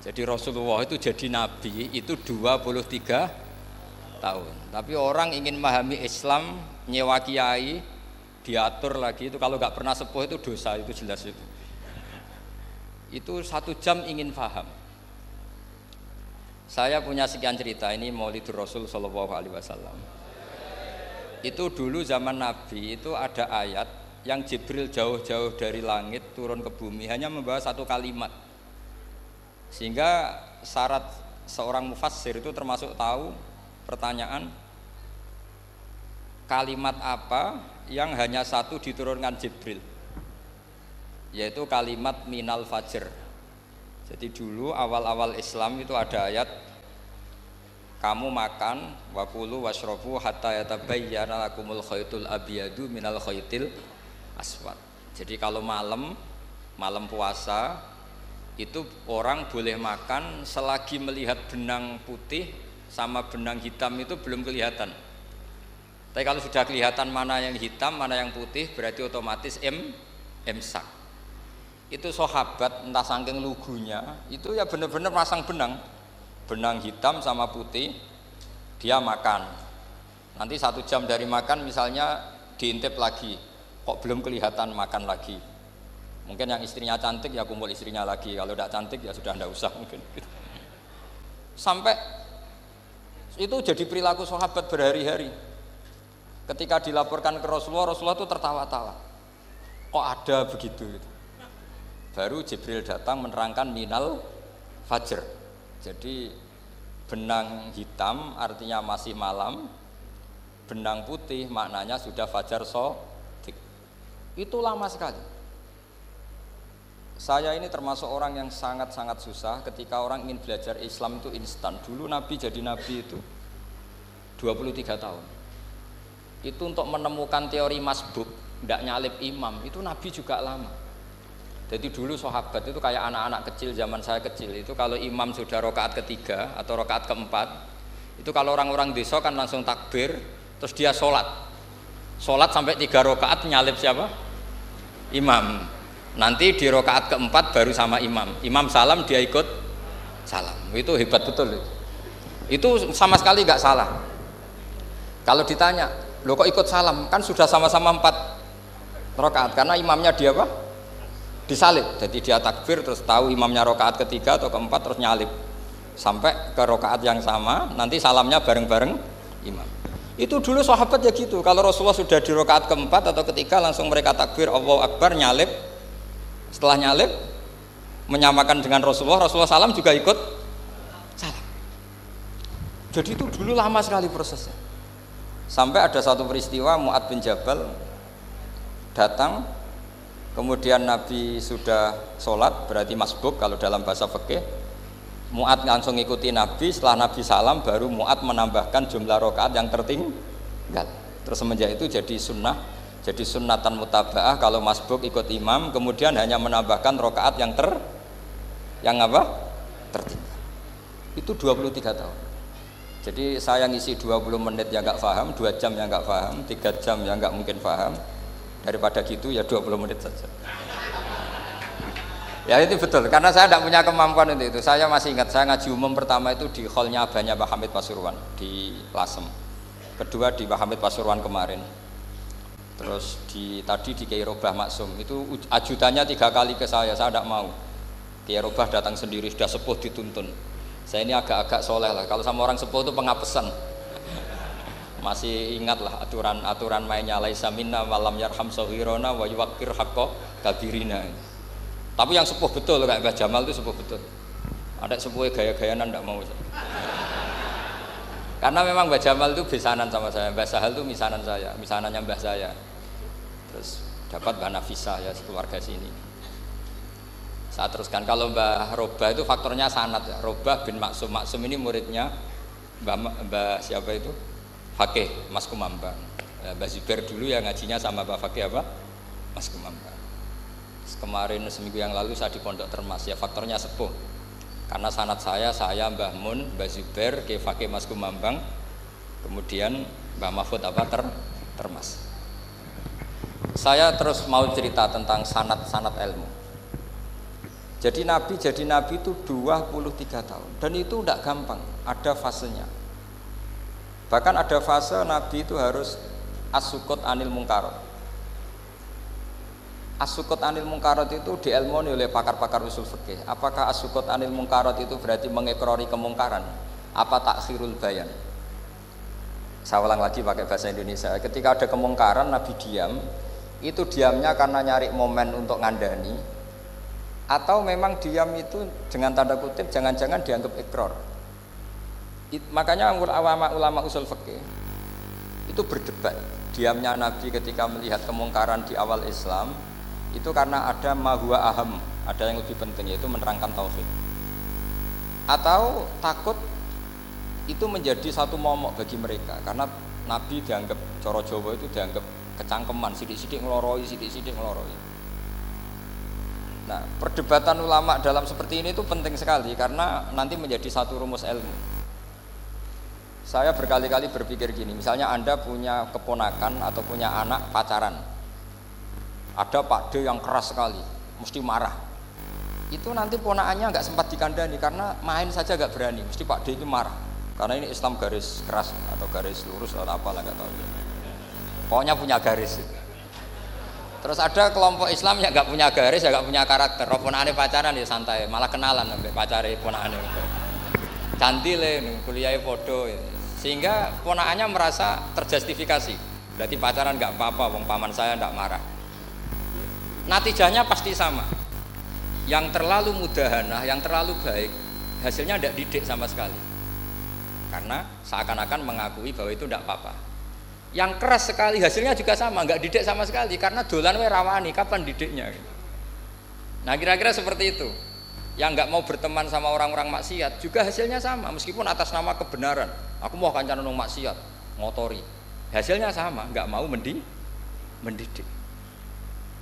Jadi Rasulullah itu jadi nabi itu 23 tahun. Tapi orang ingin memahami Islam, nyewa kiai, diatur lagi itu kalau nggak pernah sepuh itu dosa, itu jelas itu. Itu 1 jam ingin paham. Saya punya sekian cerita, ini Maulidur Rasul Shallallahu Alaihi Wasallam. Itu dulu zaman Nabi itu ada ayat yang Jibril jauh-jauh dari langit turun ke bumi hanya membawa 1 kalimat. Sehingga syarat seorang mufassir itu termasuk tahu pertanyaan kalimat apa yang hanya 1 diturunkan Jibril, yaitu kalimat minal fajr. Jadi dulu awal-awal Islam itu ada ayat kamu makan wakulu washrobu hatta yatabayyana lakumul khaytul abyadu minal khaytil aswad. Jadi kalau malam puasa itu orang boleh makan selagi melihat benang putih sama benang hitam itu belum kelihatan. Tapi kalau sudah kelihatan mana yang hitam, mana yang putih, berarti otomatis imsak. Itu sahabat entah saking lugunya, itu ya benar-benar pasang benang hitam sama putih, dia makan. Nanti 1 jam dari makan misalnya diintip lagi, kok belum kelihatan, makan lagi. Mungkin yang istrinya cantik ya kumpul istrinya lagi, kalau tidak cantik ya sudah tidak usah mungkin. Sampai itu jadi perilaku sahabat berhari-hari. Ketika dilaporkan ke Rasulullah, Rasulullah itu tertawa-tawa. Kok ada begitu? Baru Jibril datang menerangkan minal fajr. Jadi benang hitam artinya masih malam, benang putih maknanya sudah fajar shadiq. Itu lama sekali. Saya ini termasuk orang yang sangat-sangat susah ketika orang ingin belajar Islam itu instan. Dulu Nabi jadi Nabi itu 23 tahun. Itu untuk menemukan teori masbuk, tidak nyalip imam, itu Nabi juga lama. Jadi dulu sahabat itu kayak anak-anak kecil zaman saya kecil, itu kalau imam sudah rakaat ketiga atau rakaat keempat, itu kalau orang-orang desa kan langsung takbir, terus dia sholat sampai 3 rakaat nyalip siapa? Imam. Nanti di rakaat keempat baru sama imam salam dia ikut salam. Itu hebat betul itu sama sekali nggak salah. Kalau ditanya, lo kok ikut salam, kan sudah sama-sama 4 rakaat karena imamnya dia apa? Disalib. Jadi dia takbir terus tahu imamnya rakaat ketiga atau keempat terus nyalip sampai ke rakaat yang sama, nanti salamnya bareng-bareng imam. Itu dulu sahabat ya gitu, kalau Rasulullah sudah di rakaat keempat atau ketiga langsung mereka takbir Allahu Akbar, nyalip. Setelah nyalip menyamakan dengan Rasulullah salam juga ikut salam. Jadi itu dulu lama sekali prosesnya. Sampai ada satu peristiwa Mu'ad bin Jabal datang, kemudian Nabi sudah sholat, berarti masbuk kalau dalam bahasa fikih. Mu'ad langsung ikuti Nabi, setelah Nabi salam baru Mu'ad menambahkan jumlah rakaat yang tertinggal. Terus semenjak itu jadi sunnah, jadi sunnatan mutaba'ah kalau masbuk ikut imam, kemudian hanya menambahkan rakaat yang tertinggal. Itu 23 tahun. Jadi saya ngisi 20 menit yang nggak paham, 2 jam yang nggak paham, 3 jam yang nggak mungkin paham. Daripada gitu ya 20 menit saja. Ya itu betul, karena saya tidak punya kemampuan untuk itu. Saya masih ingat, saya ngaji umum pertama itu di hallnya abahnya Pak Hamid Pasuruan di Lasem. Kedua di Pak Hamid Pasuruan kemarin. Terus tadi di Kiai Robah Maksum, itu ajudannya 3 kali ke saya tidak mau. Kiai Robah datang sendiri, sudah sepuh dituntun. Saya ini agak-agak soleh lah, kalau sama orang sepuh itu pengapesan. Masih ingatlah aturan mainnya, laisa minna walam yarham saghirona wa yuwaqqir haqqa kabirina. Tapi yang sepuh betul kayak Mbah Jamal itu sepuh betul. Ada sepuh gaya-gayanan tidak mau. Karena memang Mbah Jamal itu besanan sama saya, Mbah Sahal itu misanannya Mbah saya. Terus dapat Mbah Nafisa ya keluarga sini. Saya teruskan, kalau Mbah Robah itu faktornya sanad ya. Robah bin Maksum, Maksum ini muridnya Mbah siapa itu? Fakih Mas Kumambang. Ya, Mbah Zubair dulu ya ngajinya sama Mbah Fakih apa? Mas Kumambang. Kemarin seminggu yang lalu saya di Pondok Termas ya, faktornya sepuh. Karena sanad saya Mbah Mun, Mbah Zubair, Kiai Fakih Mas Kumambang, kemudian Mbah Mahfud apa Termas. Saya terus mau cerita tentang sanad ilmu. Jadi Nabi itu 23 tahun dan itu tidak gampang, ada fasenya. Bahkan ada fase Nabi itu harus as-sukut anil mungkarat. As-sukut anil mungkarat itu diilmoni oleh pakar-pakar usul fikih. Apakah as-sukut anil mungkarat itu berarti mengekrori kemungkaran? Apa takhirul bayan? Saya ulang lagi pakai bahasa Indonesia. Ketika ada kemungkaran Nabi diam, itu diamnya karena nyari momen untuk ngandani, atau memang diam itu dengan tanda kutip jangan-jangan dianggap ikrar. Makanya ulama usul fikih itu berdebat. Diamnya Nabi ketika melihat kemungkaran di awal Islam itu karena ada ma huwa aham, ada yang lebih penting yaitu menerangkan tauhid. Atau takut itu menjadi satu momok bagi mereka karena Nabi dianggap coro Jawa itu dianggap kecangkeman, sidik-sidik ngeloroi, sidik-sidik ngeloroi. Nah, perdebatan ulama dalam seperti ini itu penting sekali karena nanti menjadi satu rumus ilmu. Saya berkali-kali berpikir gini, misalnya Anda punya keponakan atau punya anak pacaran. Ada Pak D yang keras sekali, mesti marah. Itu nanti ponakannya nggak sempat dikandani karena main saja nggak berani, mesti Pak D itu marah. Karena ini Islam garis keras atau garis lurus atau apalah nggak tahu. Pokoknya punya garis. Terus ada kelompok Islam yang nggak punya garis, ya nggak punya karakter. Ponakane pacaran ya santai, malah kenalan sampai pacare ponakane. Cantile kuliahe podo, sehingga ponakannya merasa terjustifikasi. Berarti pacaran nggak apa-apa, wong paman saya nggak marah. Natijahnya pasti sama. Yang terlalu mudahanah, yang terlalu baik, hasilnya tidak didik sama sekali. Karena seakan-akan mengakui bahwa itu tidak apa-apa. Yang keras sekali hasilnya juga sama, nggak didik sama sekali karena dolan we rawani, kapan didiknya? Nah kira-kira seperti itu. Yang nggak mau berteman sama orang-orang maksiat juga hasilnya sama, meskipun atas nama kebenaran. Aku mau kancanan nang maksiat, ngotori. Hasilnya sama, nggak mau mendidik.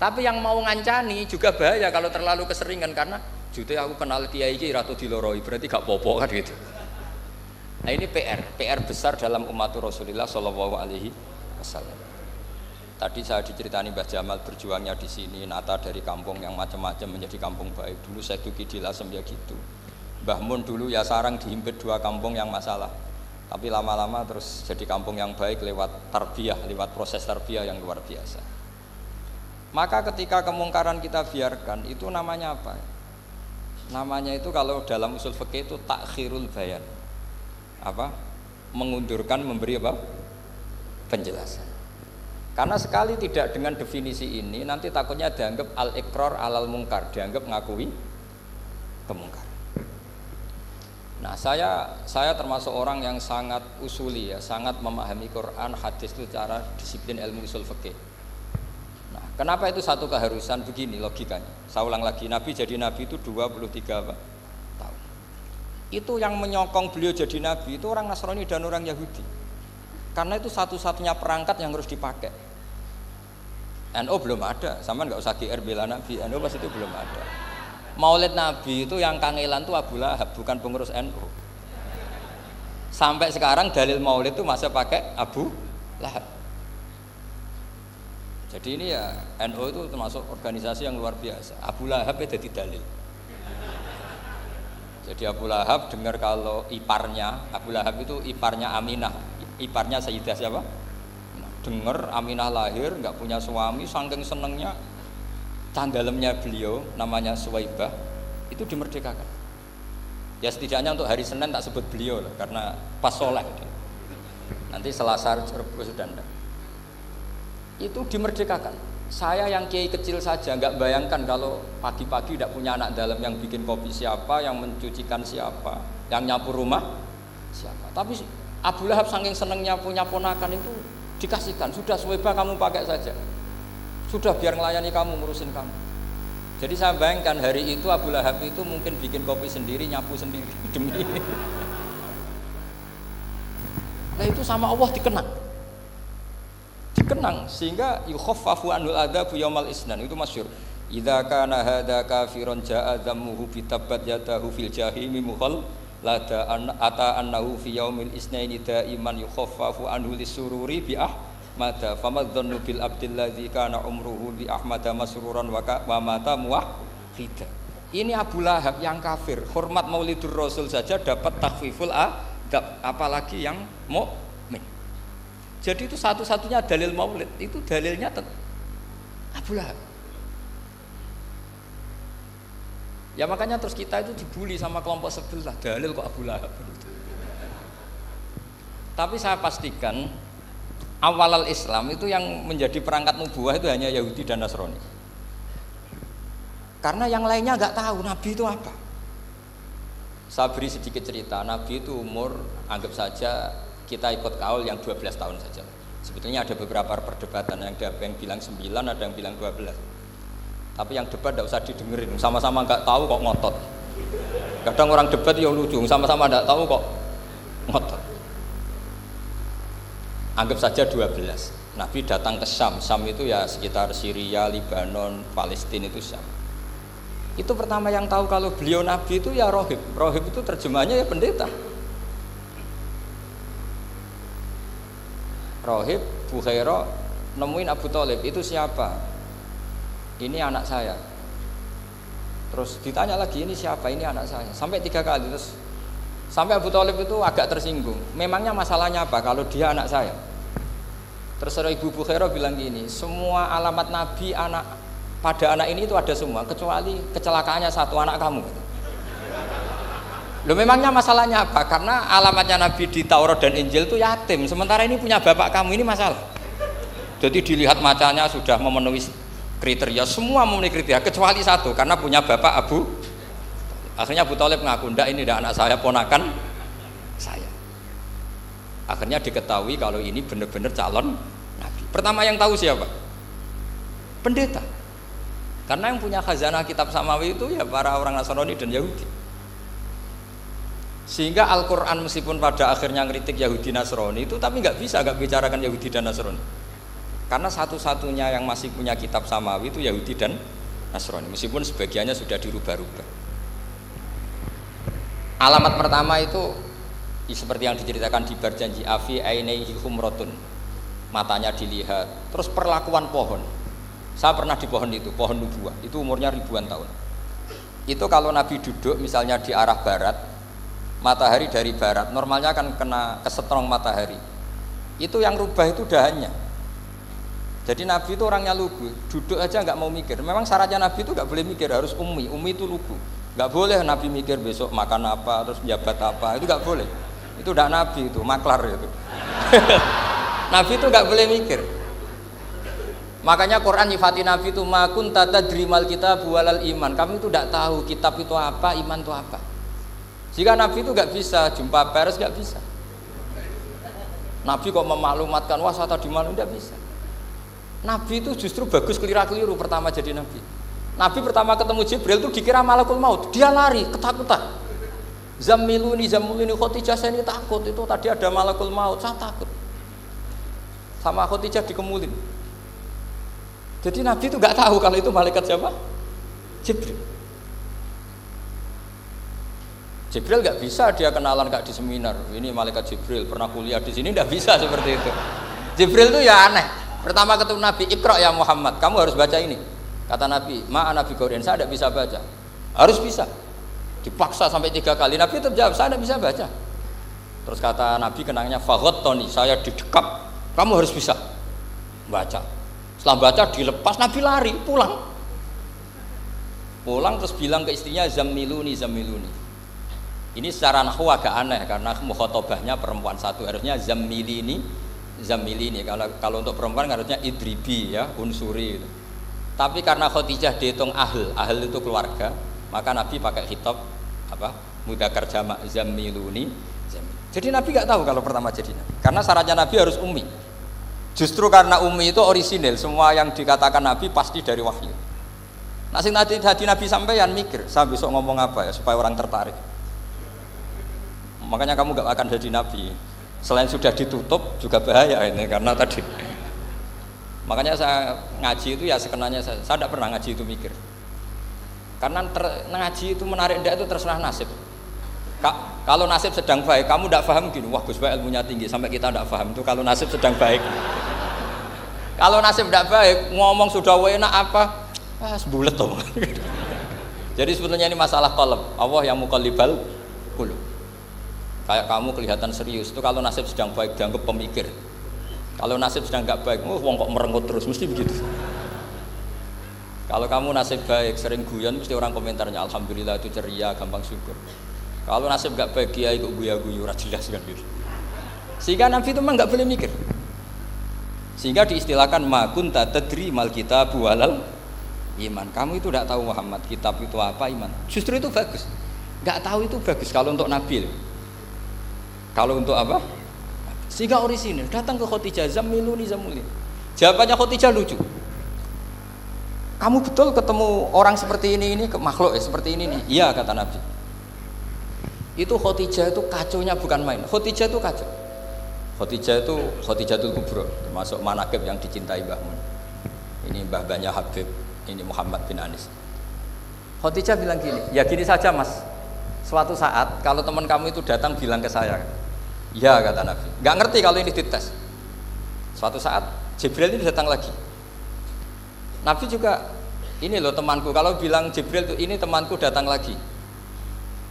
Tapi yang mau ngancani juga bahaya kalau terlalu keseringan karena jute aku kenal kiai iki ratu diloroi, berarti gak popo kan gitu. Nah ini PR besar dalam umat Rasulullah Shallallahu Alaihi Wasallam. Tadi saya diceritani Mbah Jamal berjuangnya di sini, nata dari kampung yang macam-macam menjadi kampung baik. Dulu saya duki di Lasem ya gitu. Mbah Mun dulu ya sarang dihimpit 2 kampung yang masalah. Tapi lama-lama terus jadi kampung yang baik lewat tarbiyah, lewat proses tarbiyah yang luar biasa. Maka ketika kemungkaran kita biarkan, itu namanya apa? Namanya itu kalau dalam usul fikih itu takhirul bayan. Apa? Mengundurkan, memberi apa? Penjelasan. Karena sekali tidak dengan definisi ini, nanti takutnya dianggap al-iqrar alal mungkar, dianggap ngakui kemungkaran. Nah, saya termasuk orang yang sangat usuli ya, sangat memahami Quran, hadis itu secara disiplin ilmu usul fikih. Nah, kenapa itu satu keharusan begini logikanya? Saya ulang lagi, Nabi jadi Nabi itu 23 tahun. Itu yang menyokong beliau jadi Nabi itu orang Nasrani dan orang Yahudi. Karena itu satu-satunya perangkat yang harus dipakai. NU belum ada, sama nggak usah GR bela Nabi, NU pas itu belum ada. Maulid Nabi itu yang kangelan tuh Abu Lahab, bukan pengurus NU. Sampai sekarang dalil Maulid itu masih pakai Abu Lahab. Jadi ini ya NU itu termasuk organisasi yang luar biasa. Abu Lahab itu jadi dalil. Jadi Abu Lahab dengar kalau iparnya, Abu Lahab itu iparnya Aminah, iparnya Sayyidah siapa? Dengar Aminah lahir, nggak punya suami, saking senengnya tanggalemnya beliau, namanya Suwaibah, itu dimerdekakan. Ya setidaknya untuk hari Senin tak sebut beliau lah, karena pas soleh. Nanti Selasa Rabu sudah enggak. Itu dimerdekakan. Saya yang kiai kecil saja nggak bayangkan kalau pagi-pagi tidak punya anak dalam yang bikin kopi siapa, yang mencucikan siapa, yang nyapu rumah siapa. Tapi Abu Lahab saking senengnya punya ponakan itu dikasihkan, sudah Suwaibah kamu pakai saja, sudah biar melayani kamu, ngurusin kamu. Jadi saya bayangkan hari itu Abu Lahab itu mungkin bikin kopi sendiri, nyapu sendiri demi ini. Nah itu sama Allah dikenang sehingga yukhaffafu anul adzabu yaumal isnan, itu masyhur. Idza kana hadza kafiron jaa dhammuhu bitabbat yadahu fil jahimi mukhal lada ata annahu fi yaumil isnaini daiman yukhaffafu anhu lisururi bi ahmada famadzannu bil abdil ladzi kana umruhu bi ahmada masruran wa mata muwahhida. Ini Abu Lahab yang kafir, hormat Maulidur Rasul saja dapat takhfiful adab, apalagi yang mukmin. Jadi itu satu-satunya dalil Maulid, itu dalilnya Abu Lahab. Ya makanya terus kita itu dibully sama kelompok sebelah, dalil kok Abu Lahab. Tapi saya pastikan awal Islam itu yang menjadi perangkat nubuah itu hanya Yahudi dan Nasrani. Karena yang lainnya nggak tahu Nabi itu apa. Saya beri sedikit cerita. Nabi itu umur, anggap saja kita ikut kaul yang 12 tahun saja. Sebetulnya ada beberapa perdebatan, yang bilang 9, ada yang bilang 12. Tapi yang debat tidak usah didengerin, sama-sama nggak tahu kok ngotot. Kadang orang debat ya lucu, sama-sama nggak tahu kok ngotot. Anggap saja 12. Nabi datang ke Syam. Syam itu ya sekitar Syria, Lebanon, Palestina itu Syam. Itu pertama yang tahu kalau beliau Nabi itu ya rohib. Rohib itu terjemahnya ya pendeta. Rohib, Bukhaira nemuin Abu Thalib, itu siapa? Ini anak saya. Terus ditanya lagi, ini siapa? Ini anak saya. Sampai 3 kali. Terus sampai Abu Thalib itu agak tersinggung. Memangnya masalahnya apa kalau dia anak saya? Terus Ibu Bukhaira bilang gini, semua alamat Nabi pada anak ini itu ada semua, kecuali kecelakaannya satu, anak kamu. Loh, memangnya masalahnya apa? Karena alamatnya Nabi di Taurat dan Injil itu yatim, sementara ini punya bapak kamu, ini masalah. Jadi dilihat macanya sudah memenuhi kriteria, semua memenuhi kriteria kecuali satu, karena punya bapak Abu. Akhirnya Abu Thalib ngaku, ndak, ini ndak anak saya, ponakan saya. Akhirnya diketahui kalau ini benar-benar calon Nabi. Pertama yang tahu siapa? Pendeta. Karena yang punya khazanah kitab samawi itu ya para orang Nasrani dan Yahudi. Sehingga Al-Quran meskipun pada akhirnya ngeritik Yahudi Nasrani itu, tapi nggak bicarakan Yahudi dan Nasrani. Karena satu-satunya yang masih punya kitab samawi itu Yahudi dan Nasrani, meskipun sebagiannya sudah dirubah-rubah. Alamat pertama itu seperti yang diceritakan di Berjanji, afi ainaihi humrotun, matanya dilihat. Terus perlakuan pohon. Saya pernah di pohon itu, pohon nubuah, itu umurnya ribuan tahun. Itu kalau Nabi duduk misalnya di arah barat, matahari dari barat, normalnya akan kena kesetrong matahari. Itu yang rubah itu dahannya. Jadi Nabi itu orangnya lugu, duduk aja nggak mau mikir. Memang syaratnya Nabi itu nggak boleh mikir, harus ummi itu lugu. Nggak boleh Nabi mikir besok makan apa, terus jabat apa, itu nggak boleh. Itu udah Nabi, itu maklar itu. Nabi itu nggak boleh mikir. Makanya Quran nyifati Nabi itu makun tata drimal kitab walal iman. Kami itu tidak tahu kitab itu apa, iman itu apa. Jika Nabi itu nggak bisa jumpa pers, nggak bisa. Nabi kok memaklumatkan wah saya tadi malam, nggak bisa. Nabi itu justru bagus keliru pertama jadi Nabi. Nabi pertama ketemu Jibril itu dikira malakul maut, dia lari ketakutan. Zamiluni Khotijah, saya ini takut, itu tadi ada malakul maut, saya takut. Sama Khotijah dikemulin. Jadi Nabi itu nggak tahu kalau itu malaikat siapa? Jibril. Jibril nggak bisa dia kenalan kayak di seminar. Ini malaikat Jibril pernah kuliah di sini, nggak bisa seperti itu. Jibril itu ya aneh. Pertama ketemu Nabi, Iqra ya Muhammad, kamu harus baca ini. Kata Nabi, ma'ana Nabi Qur'an, saya tidak bisa baca. Harus bisa. Dipaksa sampai 3 kali. Nabi tetap jawab, saya tidak bisa baca. Terus kata Nabi kenangnya, faghotoni, saya didekap, kamu harus bisa baca. Setelah baca dilepas, Nabi lari pulang terus bilang ke istrinya zamiluni. Ini secara nahwu agak aneh karena mukhatabahnya perempuan satu, harusnya zamilini. Kalau untuk perempuan harusnya idribi ya, unsuri gitu. Tapi karena Khadijah dihitung ahl itu keluarga, maka Nabi pakai khitab mudzakkar jamak zamiluni. Jadi Nabi nggak tahu kalau pertama jadi Nabi, karena syaratnya Nabi harus ummi. Justru karena ummi itu orisinil, semua yang dikatakan Nabi pasti dari wahyu. Nah, sing hati Nabi sampeyan mikir, saya besok ngomong apa ya supaya orang tertarik. Makanya kamu gak akan jadi Nabi. Selain sudah ditutup juga bahaya ini karena tadi. Makanya saya ngaji itu ya sekenanya saya tidak pernah ngaji itu mikir. Karena ngaji itu menarik ndak itu terserah nasib. Kalau nasib sedang baik, kamu tidak paham gini, wah Gus Baik ilmunya tinggi sampai kita tidak paham itu kalau nasib sedang baik. Kalau nasib tidak baik, ngomong sudah enak apa? Sebulet toh. Jadi sebetulnya ini masalah qalb. Allah yang muqallibal qulub. Kayak kamu kelihatan serius itu kalau nasib sedang baik dianggap pemikir. Kalau nasib sedang nggak baik, wong kok merenggut terus, mesti begitu. Kalau kamu nasib baik, sering guyon, mesti orang komentarnya alhamdulillah itu ceria, gampang syukur. Kalau nasib nggak baik, kiai kok guya-guyu, ora jelas kan gitu. Sehingga Nabi itu memang nggak boleh mikir. Sehingga diistilahkan ma kunta tadri mal kitabu walal iman. Kamu itu tidak tahu Muhammad, kitab itu apa, iman. Justru itu bagus. Nggak tahu itu bagus kalau untuk Nabi. Kalau untuk apa? Sehingga orisinil datang ke Khadijah, zammiluni zammulin. Jawabannya Khadijah lucu. Kamu betul ketemu orang seperti ini makhluk seperti ini nih. Iya kata Nabi. Itu Khadijah itu kacaunya bukan main. Khadijah itu kacau. Khadijatul Kubra, termasuk manaqib yang dicintai Mbah Mun. Ini mbah-mbahnya Habib, ini Muhammad bin Anis. Khadijah bilang gini, ya gini saja Mas. Suatu saat kalau teman kamu itu datang bilang ke saya, ya kata Nabi. Nggak ngerti kalau ini dites. Suatu saat Jibril itu datang lagi. Nabi juga, ini loh temanku. Kalau bilang Jibril itu ini temanku datang lagi.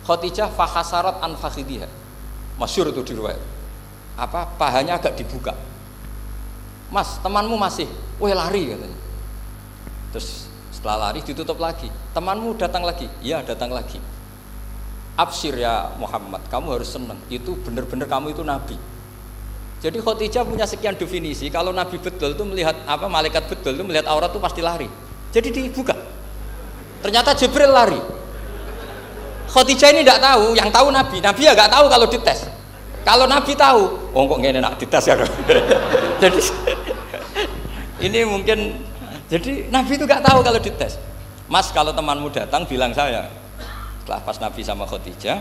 Khadijah fahasarat an fakhidiha. Masyhur itu di riwayat. Pahanya agak dibuka. Mas, temanmu masih, lari katanya. Terus setelah lari ditutup lagi. Temanmu datang lagi, iya datang lagi. Absyir ya Muhammad, kamu harus senang. Itu benar-benar kamu itu Nabi. Jadi Khadijah punya sekian definisi. Kalau Nabi betul itu melihat malaikat betul itu melihat aurat itu pasti lari. Jadi dibuka. Ternyata Jibril lari. Khadijah ini tidak tahu, yang tahu Nabi. Nabi ya nggak tahu kalau dites. Kalau Nabi tahu, kok ngene nak dites ya. Jadi ini mungkin, jadi Nabi itu nggak tahu kalau dites. Mas, kalau temanmu datang bilang saya. Setelah pas Nabi sama Khadijah,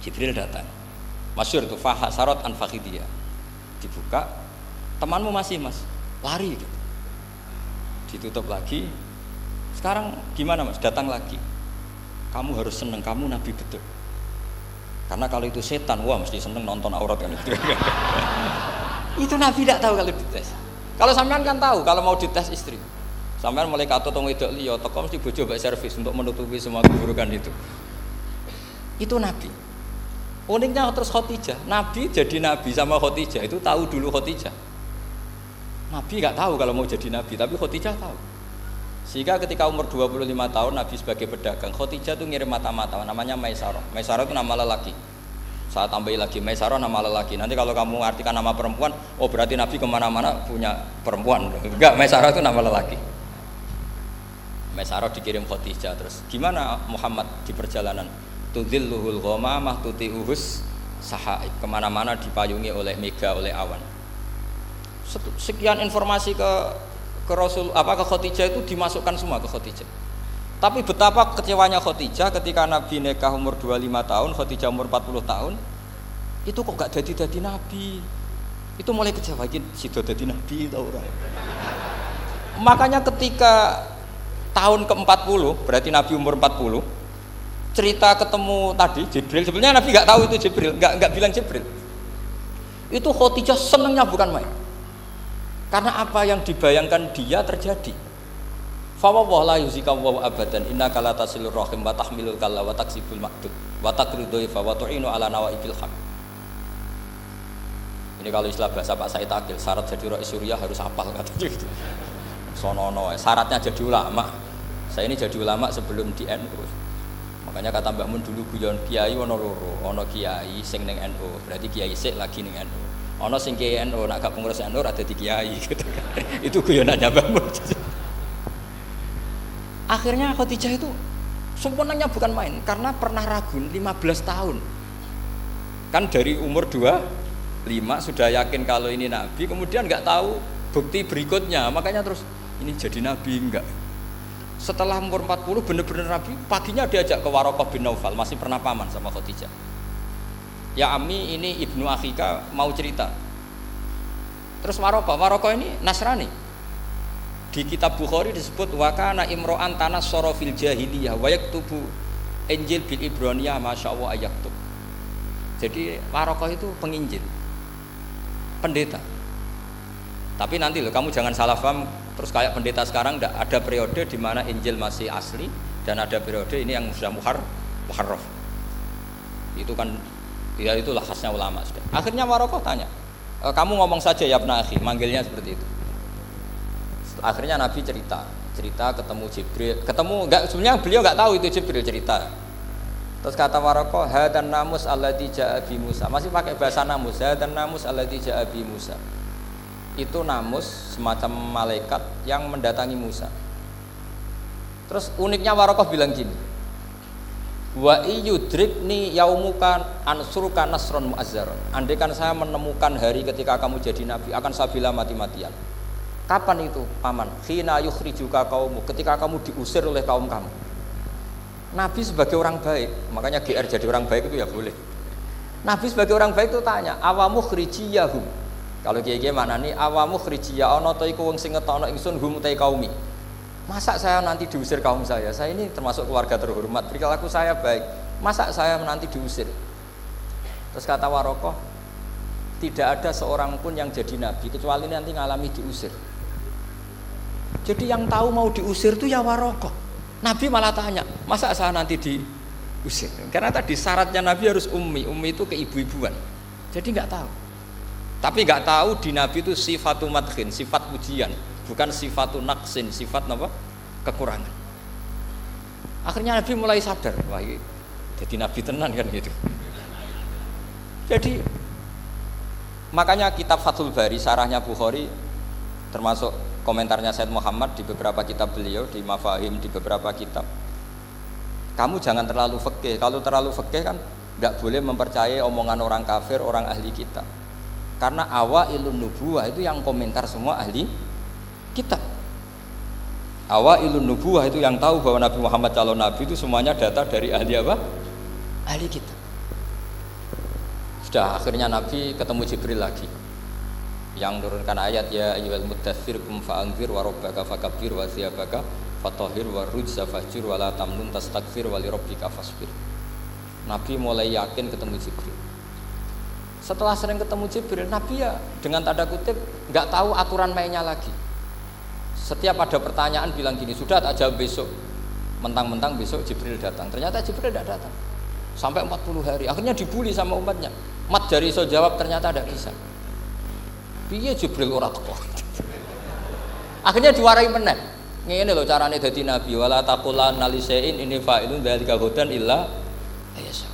Jibril datang. Masyhur itu fahasarat an fakhidiyah. Dibuka, temanmu masih Mas, lari gitu. Ditutup lagi. Sekarang gimana Mas? Datang lagi. Kamu harus seneng, kamu Nabi betul. Karena kalau itu setan, wah mesti seneng nonton aurat kan itu. Itu Nabi tidak tahu kalau dites. Kalau sampean kan tahu kalau mau dites istri. Sampean mulai kato tong wedok liya teko mesti bojo mbak servis untuk menutupi semua keburukan itu. Itu Nabi. Uniknya terus Khadijah, Nabi jadi Nabi sama Khadijah itu tahu dulu Khadijah. Nabi nggak tahu kalau mau jadi Nabi, tapi Khadijah tahu. Sehingga ketika umur 25 tahun Nabi sebagai pedagang, Khadijah itu ngirim mata-mata namanya Maisarah. Maisarah itu nama lelaki. Saya tambahin lagi Maisarah nama lelaki. Nanti kalau kamu artikan nama perempuan, oh berarti Nabi kemana-mana punya perempuan. Enggak, Maisarah itu nama lelaki. Maisarah dikirim Khadijah. Terus gimana Muhammad di perjalanan? Tudhilluhul ghamamah tuti'uhus sahaib. Kemana-mana dipayungi oleh mega, oleh awan. Sekian informasi ke Rasul ke Khadijah itu dimasukkan semua ke Khadijah. Tapi betapa kecewanya Khadijah ketika Nabi nikah umur 25 tahun, Khadijah umur 40 tahun. Itu kok gak jadi Nabi. Itu mulai kecewa iki sido dadi Nabi ta ora. Makanya ketika tahun ke-40, berarti Nabi umur 40, cerita ketemu tadi Jibril, sebenarnya Nabi gak tahu itu Jibril, gak bilang Jibril. Itu Khadijah senengnya bukan main. Karena apa yang dibayangkan dia terjadi. Fa wa la yuzika wa abadan innaka la tasilur rahim wa tahmilul kalla wa taksibul ma'dud wa taqridu fa wa tu'inu ala nawaibil haq. Ini kalau istilah bahasa Pak Said Akil, syarat jadi rais Suriah harus hafal katanya gitu. Sonono, syaratnya jadi ulama. Saya ini jadi ulama sebelum di NU. Makanya kata Mbah Mun dulu guyon kiai ono loro, ono kiai sing ning NU, berarti kiai sik lagi ning NU. Ono sing kiai NU nak gak pengurus NU ora dadi kiai gitu kan. Itu guyonannya Mbah Mun. Akhirnya Khadijah itu sempurnanya bukan main karena pernah ragu 15 tahun. Kan dari umur 25 sudah yakin kalau ini Nabi, kemudian nggak tahu bukti berikutnya, makanya terus ini jadi Nabi enggak. Setelah umur 40 benar-benar Nabi, paginya diajak ke Waraqah bin Naufal, masih pernah paman sama Khadijah. Ya Ami, ini ibnu akhika mau cerita. Terus Waraqah ini Nasrani. Di kitab Bukhari disebut wakana imro'an tanassara fil jahiliyah wa yaktubu Injil bil Ibraniyah masyaallah ayaktub. Jadi Waraqah itu penginjil, pendeta. Tapi nanti loh kamu jangan salah paham terus kayak pendeta sekarang, ada periode di mana Injil masih asli, dan ada periode ini yang sudah muharraf. Itu kan ya itulah khasnya ulama sudah. Akhirnya Warokoh tanya, kamu ngomong saja ya ibn akhi, manggilnya seperti itu. Akhirnya Nabi cerita ketemu Jibril, sebenarnya beliau nggak tahu itu Jibril cerita. Terus kata Warokoh, hadan namus alladzi ja'a bi Musa, masih pakai bahasa namus, hadan namus alladzi ja'a bi Musa. Itu namus semacam malaikat yang mendatangi Musa. Terus uniknya Warokoh bilang gini, wa iyudrikni yaumuka ansuruka nasron mu'azzaron. Andai kan saya menemukan hari ketika kamu jadi nabi, akan saya bela mati-matian. Kapan itu paman? Khina yukhrijuka kaumu, ketika kamu diusir oleh kaum kamu. Nabi sebagai orang baik, makanya GR jadi orang baik itu ya boleh. Nabi sebagai orang baik itu tanya, awamu khrijiyahum. Kalau kiye-kiye maknane awamu khrijiyah ana ta iku wong sing ngetokno ingsun hum ta kaumi. Masa saya nanti diusir kaum saya ini termasuk keluarga terhormat, perilaku saya baik, masa saya nanti diusir? Terus kata Warokoh, tidak ada seorang pun yang jadi nabi kecuali nanti ngalami diusir. Jadi yang tahu mau diusir itu ya Warokoh. Nabi malah tanya, masa saya nanti diusir? Karena tadi syaratnya Nabi harus ummi itu keibu-ibuan, jadi nggak tahu. Tapi nggak tahu di Nabi itu sifatu madkhin, sifat pujian, bukan sifatu naqsin, sifat apa? Kekurangan. Akhirnya Nabi mulai sadar, wah ini jadi Nabi tenan kan gitu. Jadi makanya kitab Fathul Bari, sarahnya Bukhari, termasuk komentarnya Said Muhammad di beberapa kitab beliau, di Mafahim, di beberapa kitab. Kamu jangan terlalu fikih. Kalau terlalu fikih kan nggak boleh mempercayai omongan orang kafir, orang ahli kitab. Karena awailun nubuwah itu yang komentar semua ahli kitab. Awailun nubuwah itu yang tahu bahwa Nabi Muhammad calon nabi itu semuanya data dari ahli apa? Ahli kitab. Sudah akhirnya Nabi ketemu Jibril lagi yang turunkan ayat ya ayyuhal muddatsir qum fa'anzir wa rabbaka fakabbir wa thiyabaka fatahhir wa rujza fahjur wa la tamnun tastakfir wa li rabbika fasbir. Nabi mulai yakin ketemu Jibril. Setelah sering ketemu Jibril, Nabi ya dengan tanda kutip nggak tahu aturan mainnya lagi. Setiap ada pertanyaan bilang gini, sudah tak jawab besok. Mentang-mentang besok Jibril datang. Ternyata Jibril tidak datang. Sampai 40 hari. Akhirnya dibully sama umatnya. Mat dari iso jawab ternyata tidak bisa. Piye Jibril ora teko. Akhirnya diwarai meneh. Ngene lho carane dadi nabi, wala taqulanna lisain ini fa'ilun dzalika hudan illa ayasa.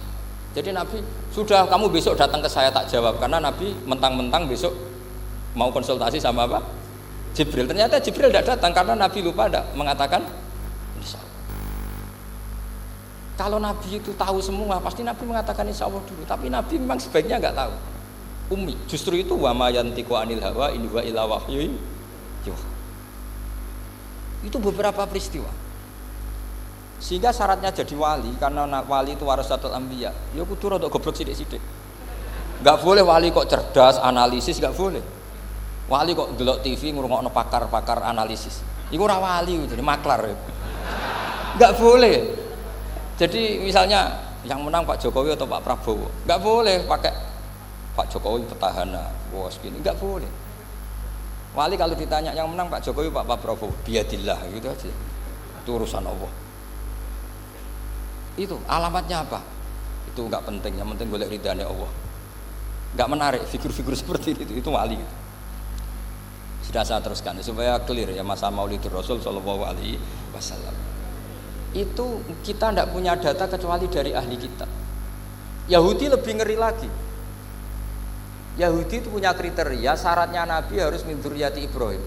Jadi Nabi, sudah kamu besok datang ke saya tak jawab, karena Nabi mentang-mentang besok mau konsultasi sama apa? Jibril. Ternyata Jibril tidak datang karena Nabi lupa tidak mengatakan insya Allah. Kalau Nabi itu tahu semua, pasti Nabi mengatakan insya Allah dulu. Tapi Nabi memang sebaiknya nggak tahu. Ummi. Justru itu wa ma yantiqu anil hawa in huwa illa wahyu yuha. Itu beberapa peristiwa. Sehingga syaratnya jadi wali, karena wali itu warasatul anbiya, ya kudu rada goblok sithik-sithik. Enggak boleh wali kok cerdas, analisis, enggak boleh. Wali kok delok TV ngrungokno pakar-pakar analisis. Iku ora wali, jadi maklar. Enggak boleh. Jadi misalnya yang menang Pak Jokowi atau Pak Prabowo, enggak boleh pakai Pak Jokowi petahana, wos gini, enggak boleh. Wali kalau ditanya yang menang Pak Jokowi Pak Prabowo, biadillah gitu aja. Itu urusan Allah. Itu alamatnya apa? Itu enggak penting, yang penting golek ridhanya Allah. Enggak menarik figur-figur seperti itu wali gitu. Sudah saya teruskan supaya clear ya masa Maulidur Rasul sallallahu alaihi wasallam. Itu kita tidak punya data kecuali dari ahli kitab. Yahudi lebih ngeri lagi. Yahudi itu punya kriteria, syaratnya Nabi harus min dzurriyyati Ibrahim.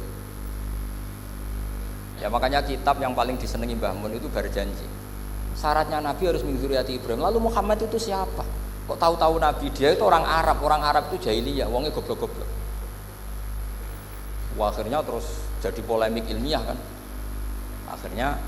Ya makanya kitab yang paling disenangi Mbah Mun itu Berjanji. Syaratnya Nabi harus min dzurriyyati Ibrahim. Lalu Muhammad itu siapa? Kok tahu-tahu Nabi? Dia itu orang Arab itu jahiliyah, wongnya goblok-goblok. Wah, akhirnya terus jadi polemik ilmiah kan. Akhirnya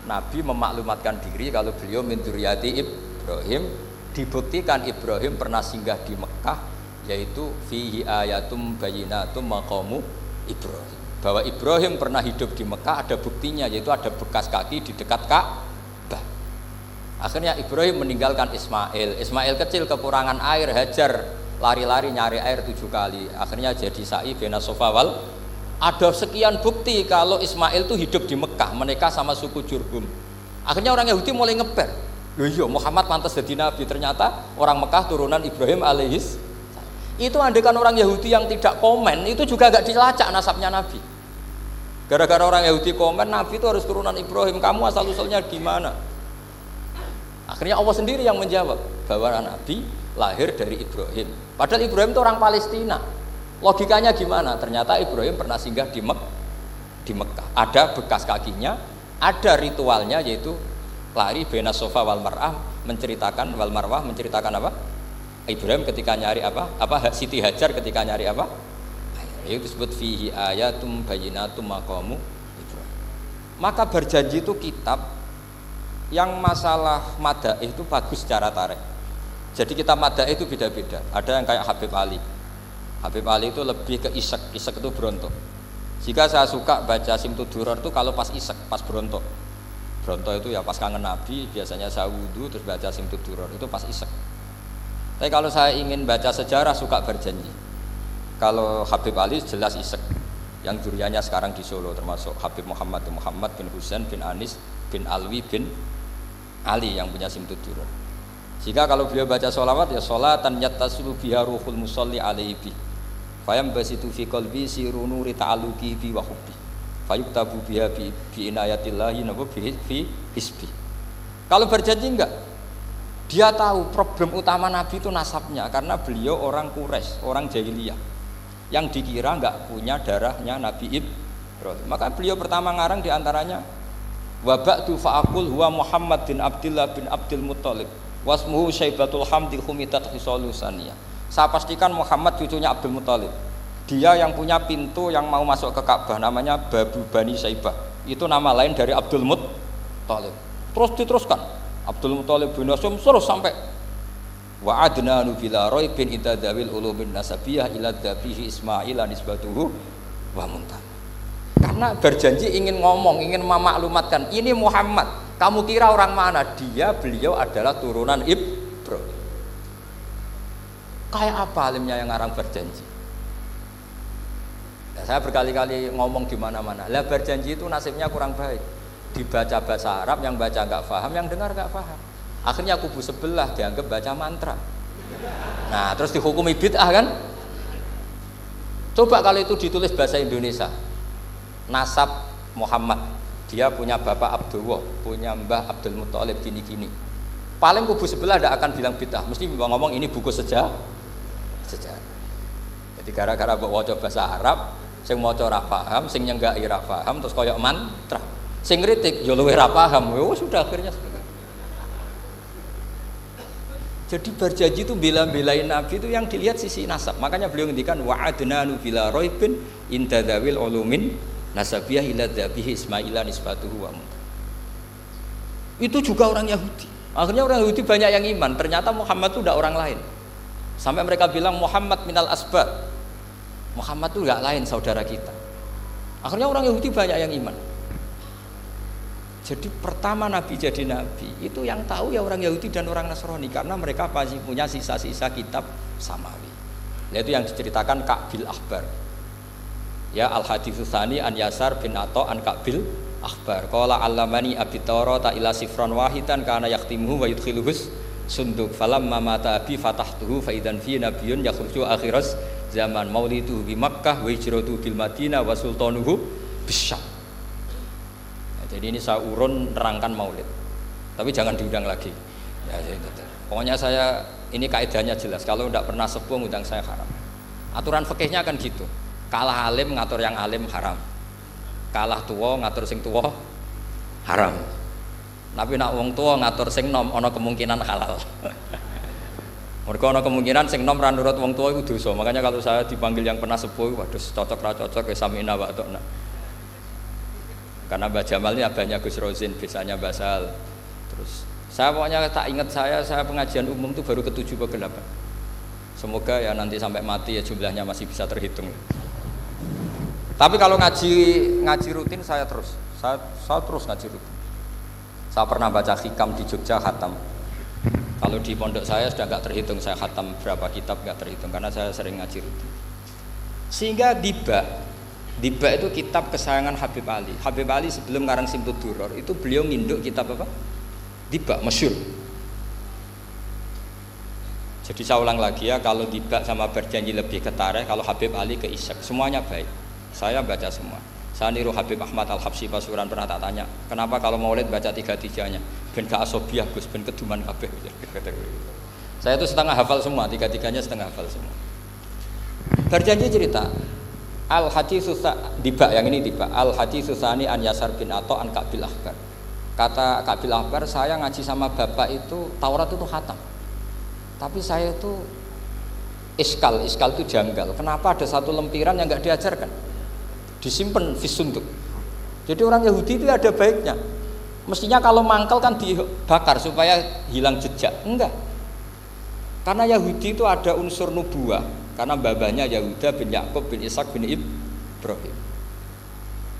Nabi memaklumatkan diri kalau beliau min dzurriyyati Ibrahim, dibuktikan Ibrahim pernah singgah di Mekah, yaitu fihi ayatum bayyinatum maqamu Ibrahim. Bahwa Ibrahim pernah hidup di Mekah ada buktinya, yaitu ada bekas kaki di dekat Ka'bah. Akhirnya Ibrahim meninggalkan Ismail. Ismail kecil kekurangan air, Hajar lari-lari nyari air 7 kali. Akhirnya jadi sa'i bena Safa wal. Ada sekian bukti kalau Ismail itu hidup di Mekah, menikah sama suku Jurhum. Akhirnya orang Yahudi mulai ngeper. Loh iya Muhammad pantas jadi nabi, ternyata orang Mekah turunan Ibrahim alaihis. Itu andekan orang Yahudi yang tidak komen, itu juga gak dilacak nasabnya nabi. Gara-gara orang Yahudi komen nabi itu harus turunan Ibrahim, kamu asal usulnya gimana? Akhirnya Allah sendiri yang menjawab bahwa nabi lahir dari Ibrahim. Padahal Ibrahim itu orang Palestina. Logikanya gimana? Ternyata Ibrahim pernah singgah di Mekah. Ada bekas kakinya, ada ritualnya yaitu lari bena sofa wal marwah, menceritakan wal marwah menceritakan apa? Ibrahim ketika nyari apa? Siti Hajar ketika nyari apa? Itu disebut fihi ayatum bayyinatum maqamu Ibrahim. Maka berjanji itu kitab yang masalah madaih itu bagus secara tarikh. Jadi kita madaih itu beda-beda. Ada yang kayak Habib Ali. Habib Ali itu lebih ke isek itu berontok. Jika saya suka baca Simtud Duror itu kalau pas isek, pas berontok. Berontok itu ya pas kangen Nabi, biasanya saya wudu terus baca Simtud Duror itu pas isek. Tapi kalau saya ingin baca sejarah suka berjanji. Kalau Habib Ali jelas isek. Yang duriannya sekarang di Solo termasuk Habib Muhammad bin Husain bin Anis bin Alwi bin Ali yang punya Simtud Duror. Jika kalau beliau baca sholawat ya sholatan yattasulu biha ruhul musalli alaihi bi fayam basitu fi qalbi siru nuri ta'aluki bi wa hubbi fayuktabu biha bi inayatillahi nabu fi hisbi. Kalau berjanji enggak, dia tahu problem utama Nabi itu nasabnya karena beliau orang Quraisy, orang jahiliyah yang dikira enggak punya darahnya Nabi Ibrahim. Maka beliau pertama ngarang diantaranya wa ba'du fa'aqul huwa Muhammad bin Abdullah bin Abdul Muttalib wasmuhu Syaibatul Hamdi Humidat Khisalusaniyah. Saya pastikan Muhammad cucunya Abdul Muttalib. Dia yang punya pintu yang mau masuk ke Ka'bah namanya Babu Bani Syaibah. Itu nama lain dari Abdul Muttalib. Terus diteruskan Abdul Muttalib bin Hasyim terus sampai wa adnanu bila raibin idadzawil ulumin nasabiyah ila dzabihi Ismail nisbatuhu wa muntah. Karena berjanji ingin ngomong, ingin memaklumatkan ini Muhammad. Kamu kira orang mana? Beliau adalah turunan Ibrahim. Kayak apa alimnya yang ngarang berjanji? Nah, saya berkali-kali ngomong di mana-mana. Lah berjanji itu nasibnya kurang baik. Dibaca bahasa Arab, yang baca nggak paham, yang dengar nggak paham. Akhirnya kubu sebelah dianggap baca mantra. Nah, terus dihukumi bid'ah kan? Coba kalau itu ditulis bahasa Indonesia. Nasab Muhammad, dia punya bapak Abdullah, punya mbah Abdul Muttalib gini-gini. Paling kubu sebelah tidak akan bilang bid'ah, mesti ngomong ini buku sejarah. Jadi gara-gara bawa bahasa Arab, sing maca ora paham, sing nyenggaki ora paham, terus koyok mantra. Sing kritik yo luwih ora paham. Sudah akhirnya. Jadi berjanji itu bela-belain Nabi itu yang dilihat sisi nasab. Makanya beliau ngendikan wa'adnanu bila raibin inda dzawil ulumin nasabiyah ila dzabihi Ismaila nisbatuhu wa muntah. Itu juga orang Yahudi. Akhirnya orang Yahudi banyak yang iman. Ternyata Muhammad itu tidak orang lain. Sampai mereka bilang Muhammad minal asbat. Muhammad itu tidak lain saudara kita. Akhirnya orang Yahudi banyak yang iman. Jadi pertama Nabi jadi Nabi itu yang tahu ya orang Yahudi dan orang Nasrani karena mereka pasti punya sisa-sisa kitab samawi. Yaitu yang diceritakan Ka'bil Akhbar. Ya al-haditsus tsani an Yasar bin Atha an Ka'bil Akhbar. Qala 'allamani abi Tawrata ila sifran wahidan kana yaqtimuhu wa yudkhiluhus sunduk falamma mata abi fatahtuhu fa idan fi nabiyyun yakhruju akhiras zaman maulidu bi Makkah wa hijratu bil Madinah wa sultanuhu bisyam. Jadi ini saya urun nerangkan maulid, tapi jangan diundang lagi. Ya, pokoknya saya ini kaidahnya jelas. Kalau tidak pernah sepuh undang saya haram. Aturan fikihnya kan gitu. Kalah alim ngatur yang alim haram. Kalah tua ngatur sing tua haram. Tapi nak wong tua ngatur sing nom ono kemungkinan halal. Mereka ono kemungkinan sing nom ra nurut wong tua itu dosa. Makanya kalau saya dipanggil yang pernah sepuh, waduh cocok ra cocok ya samina wa ta'na. Karena Mbah Jamal ini abahnya Gus Rozin, biasanya Basal. Terus saya pokoknya tak ingat saya pengajian umum itu baru ke-7 ke 8. Semoga ya nanti sampai mati ya jumlahnya masih bisa terhitung. Tapi kalau ngaji rutin saya terus ngaji rutin. Saya pernah baca hikam di Jogja khatam. Kalau di pondok saya sudah nggak terhitung saya khatam berapa kitab nggak terhitung karena saya sering ngaji rutin. Sehingga tiba Dibak itu kitab kesayangan Habib Ali. Habib Ali sebelum ngarang Simtud Duror itu beliau nginduk kitab apa? Dibak, masyhur. Jadi saya ulang lagi ya, kalau Dibak sama Berjanji lebih ke tarikh, kalau Habib Ali ke Isak, semuanya baik. Saya baca semua. Saya niru Habib Ahmad Al-Habsyi Pasuruan, pernah tak tanya, kenapa kalau Maulid baca tiga-tiganya? Ben gak asobiah Gus, ben keduman kabeh. Saya itu setengah hafal semua, tiga-tiganya setengah hafal semua. Berjanji cerita Al-Haditsu Dibak, yang ini Dibak. Al-Haditsu Tsani an Yasar bin Atha an Ka'bil Ahbar. Kata Ka'bil Ahbar, saya ngaji sama bapak itu Taurat itu khatam. Tapi saya itu iskal itu janggal. Kenapa ada satu lempiran yang enggak diajarkan? Disimpan fisunduk. Jadi orang Yahudi itu ada baiknya. Mestinya kalau mangkal kan dibakar supaya hilang jejak. Enggak. Karena Yahudi itu ada unsur nubuah. Karena babanya Yahuda bin Yakub bin Ishak bin Ibrahim.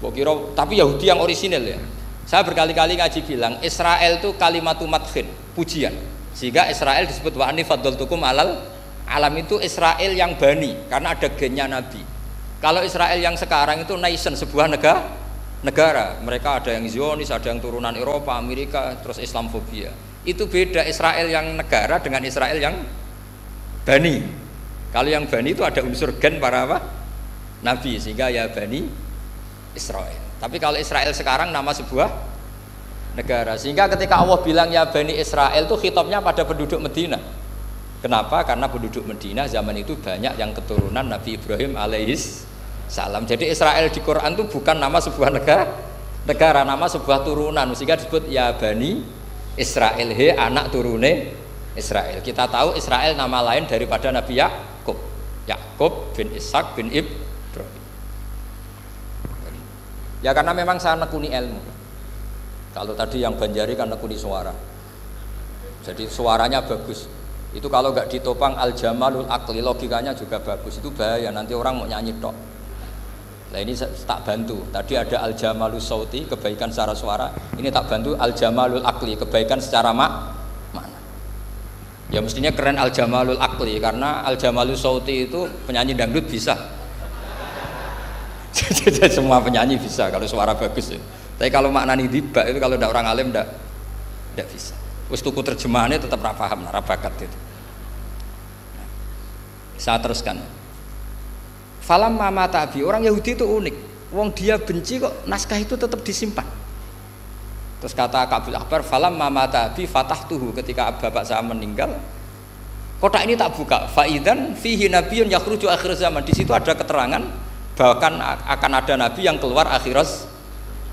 Kira, tapi Yahudi yang orisinal ya. Saya berkali-kali ngaji bilang Israel itu kalimatu madhin, pujian. Sehingga Israel disebut wa anni faddaltukum alal alam, itu Israel yang bani karena ada gennya Nabi. Kalau Israel yang sekarang itu nation, sebuah negara. Mereka ada yang Zionis, ada yang turunan Eropa, Amerika, terus Islamfobia. Itu beda Israel yang negara dengan Israel yang bani. Kalau yang Bani itu ada unsur gen para apa? Nabi, sehingga ya Bani Israel. Tapi kalau Israel sekarang nama sebuah negara, sehingga ketika Allah bilang ya Bani Israel itu khitabnya pada penduduk Medina. Kenapa? Karena penduduk Medina zaman itu banyak yang keturunan Nabi Ibrahim alaihis salam. Jadi Israel di Quran itu bukan nama sebuah negara, nama sebuah turunan, sehingga disebut ya Bani Israel, he anak turune Israel. Kita tahu Israel nama lain daripada Nabi Yakub bin Ishak bin Ibrahim. Ya karena memang saya nekuni ilmu. Kalau tadi yang Banjari kan nekuni suara. Jadi suaranya bagus. Itu kalau nggak ditopang al-jamalul akli, logikanya juga bagus. Itu bahaya, nanti orang mau nyanyi tok. Nah ini tak bantu. Tadi ada al-jamalus sauti, kebaikan secara suara. Ini tak bantu al-jamalul akli, kebaikan secara mana? Ya mestinya keren al-jamalul akli, karena al-jamalus sauti itu penyanyi dangdut bisa. Jadi semua penyanyi bisa kalau suara bagus ya. Tapi kalau maknani Dibak itu kalau tidak orang alim tidak bisa. Wis tuku terjemahannya tetap ra paham, ra bakat itu. Saya teruskan. Falam mama tabi, orang Yahudi itu unik. Wong dia benci kok naskah itu tetap disimpan. Terus kata Ka'bil Ahbar, falam mama tabi fatahtuhu, ketika bapak saya meninggal, kotak ini tak buka. Faidan fihi nabiyyun yakhruju akhir zaman. Di situ ada keterangan bahkan akan ada nabi yang keluar akhirat,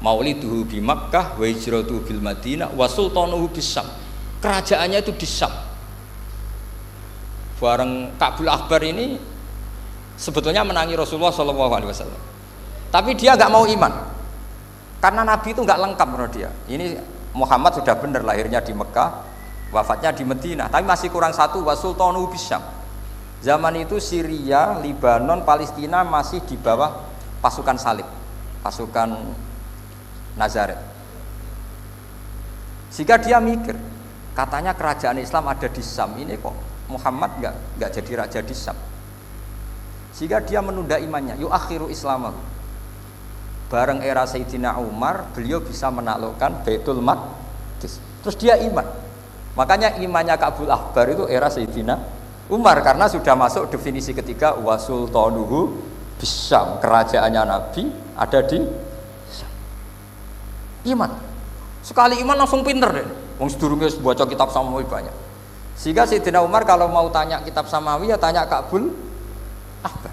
mauliduhu bi Makkah wa hijratuhu bil Madinah wa sultanuhu bis Syam. Kerajaannya itu di Syam. Bareng Ka'bil Ahbar ini sebetulnya menangi Rasulullah SAW, tapi dia nggak mau iman karena Nabi itu nggak lengkap menurut dia. Ini Muhammad sudah benar lahirnya di Mekah, wafatnya di Madinah, tapi masih kurang satu, wa sultanuhu bis Syam. Zaman itu Syria, Libanon, Palestina masih di bawah pasukan salib, pasukan Nazaret. Sehingga dia mikir, katanya kerajaan Islam ada di Syam, ini kok Muhammad nggak jadi raja di Syam. Sehingga dia menunda imannya, yuakhiru islamahu. Bareng era Sayyidina Umar, beliau bisa menaklukkan Baitul Maqdis. Terus dia iman. Makanya imannya Ka'bil Ahbar itu era Sayyidina Umar, karena sudah masuk definisi ketiga, wa sultanuhu bisyam, kerajaannya Nabi ada di Syam. Iman. Sekali iman langsung pinter deh. Wong sedurunge baca kitab Samawi banyak. Sehingga Sayyidina Umar kalau mau tanya kitab Samawi ya tanya Ka'bil Ahbar.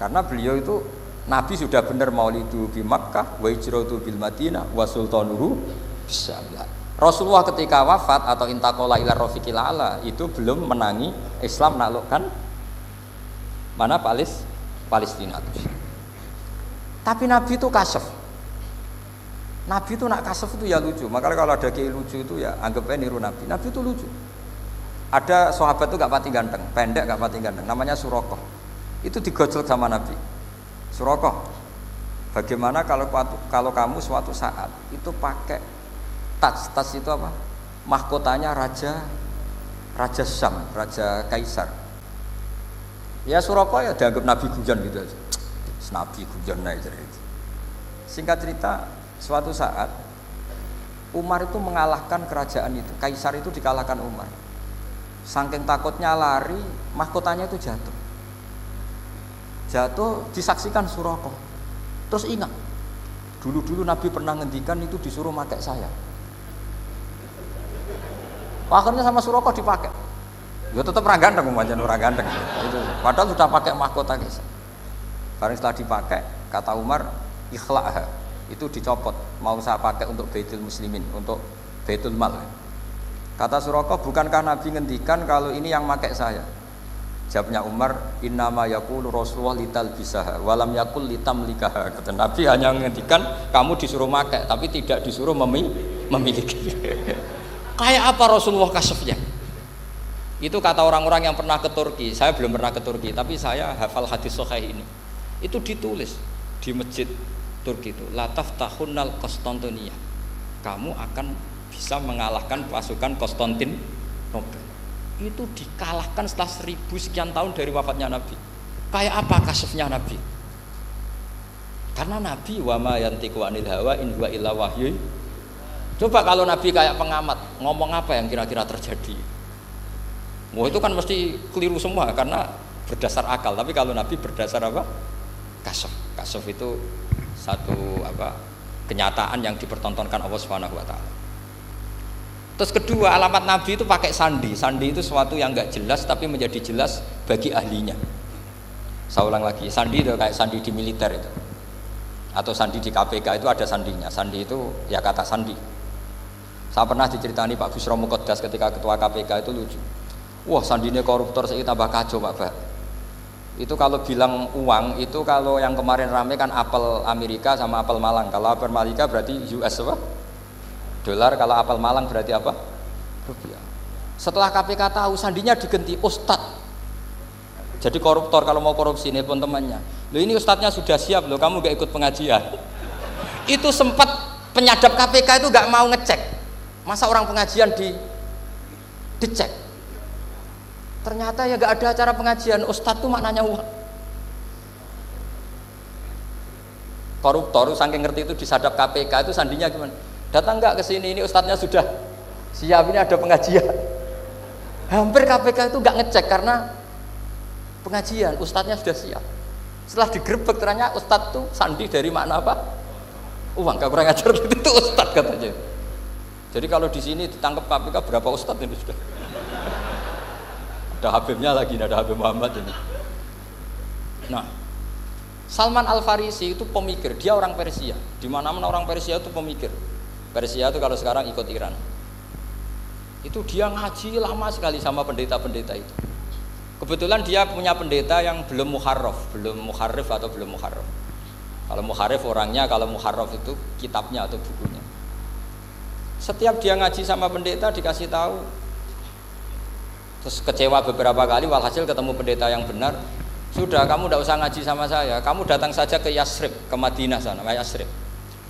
Karena beliau itu Nabi sudah benar maulidu bi Makkah wa hijratu bil Madinah wa sultanuhu bisyam. Rasulullah ketika wafat atau intaqala ila rafiqil a'la itu belum menangi Islam menaklukkan mana Palestina. Tapi Nabi itu kasef. Nabi itu nak kasef itu ya lucu. Makanya kalau ada kiai lucu itu ya anggapnya niru Nabi. Nabi itu lucu. Ada sahabat itu gak pati ganteng, pendek gak pati ganteng, namanya Surakoh. Itu digojlok sama Nabi. Surakoh, bagaimana kalau kamu suatu saat itu pakai tas itu apa? Mahkotanya raja Syam, raja Kaisar. Ya Surakoh ya dianggap Nabi guyon gitu aja. Nabi guyon naik cerita. Singkat cerita, suatu saat Umar itu mengalahkan kerajaan itu. Kaisar itu dikalahkan Umar. Saking takutnya lari, mahkotanya itu jatuh. Jatuh disaksikan Suraqah. Terus ingat, dulu-dulu Nabi pernah ngendikan itu disuruh pakai saya. Akhirnya sama Suraqah dipakai. Ya tetap orang ganteng, orang ganteng. Itu. Padahal sudah pakai mahkota kisah. Barang setelah dipakai, kata Umar, ikhla'ha, itu dicopot. Mau saya pakai untuk Baitul Muslimin, untuk Baitul Mal. Kata Suraqah, bukankah Nabi ngendikan kalau ini yang pakai saya? Jawabnya Umar, innama yaqulu Rasulullah lital bisaha, walam yaqul litamlikaha. Kata Nabi hanya ngendikan kamu disuruh pakai, tapi tidak disuruh memiliki. Kayak apa Rasulullah kasafnya? Itu kata orang-orang yang pernah ke Turki. Saya belum pernah ke Turki, tapi saya hafal hadis sahih ini. Itu ditulis di masjid Turki itu, la taftahunnal Konstantinia. Kamu akan bisa mengalahkan pasukan Konstantinopel. Itu dikalahkan setelah 1000 sekian tahun dari wafatnya Nabi. Kayak apa kasafnya Nabi? Karena Nabi wa ma yantiqu anil hawa in huwa illa wahyu. Coba kalau Nabi kayak pengamat, ngomong apa yang kira-kira terjadi? Wah itu kan mesti keliru semua karena berdasar akal. Tapi kalau Nabi berdasar apa? Kasaf. Kasaf itu satu apa? Kenyataan yang dipertontonkan Allah Subhanahu wa taala. Terus kedua, alamat Nabi itu pakai sandi. Sandi itu sesuatu yang enggak jelas tapi menjadi jelas bagi ahlinya. Saya ulang lagi, sandi itu kayak sandi di militer itu. Atau sandi di KPK itu ada sandinya. Sandi itu ya kata sandi. Saya pernah diceritani Pak Busro Muqaddas ketika ketua KPK itu lucu. Wah sandinya koruptor saya tambah kacau Pak. Itu kalau bilang uang itu kalau yang kemarin rame kan apel Amerika sama apel Malang. Kalau apel Amerika berarti US apa? Dolar, kalau apel Malang berarti apa? Rupiah. Setelah KPK tahu sandinya diganti Ustadz. Jadi koruptor kalau mau korupsi ini pun temannya. Loh ini Ustadznya sudah siap loh, kamu gak ikut pengajian. Itu sempat penyadap KPK itu gak mau ngecek. Masa orang pengajian dicek. Ternyata ya gak ada acara pengajian, Ustadz tuh maknanya uang. Koruptor saking ngerti itu disadap KPK itu sandinya gimana? Datang nggak ke sini, ini Ustadznya sudah siap, ini ada pengajian. Hampir KPK itu nggak ngecek karena pengajian, Ustadznya sudah siap. Setelah digerebek ternyata Ustadz tuh sandi dari makna apa? Uang, gak kurang ajar gitu, itu Ustadz katanya. Jadi kalau di sini ditangkap KPK berapa Ustadz ini sudah? Ada Habibnya lagi, ada Habib Muhammad ini. Nah, Salman Al Farisi itu pemikir, dia orang Persia. Di mana-mana orang Persia itu pemikir. Persia itu kalau sekarang ikut Iran. Itu dia ngaji lama sekali sama pendeta-pendeta itu. Kebetulan dia punya pendeta yang belum muharraf, belum muharrif atau belum muharraf. Kalau muharrif orangnya, kalau muharraf itu kitabnya atau bukunya. Setiap dia ngaji sama pendeta dikasih tahu. Terus kecewa beberapa kali, walhasil ketemu pendeta yang benar. Sudah, kamu tidak usah ngaji sama saya. Kamu datang saja ke Yasrib, ke Madinah sana, Yasrib.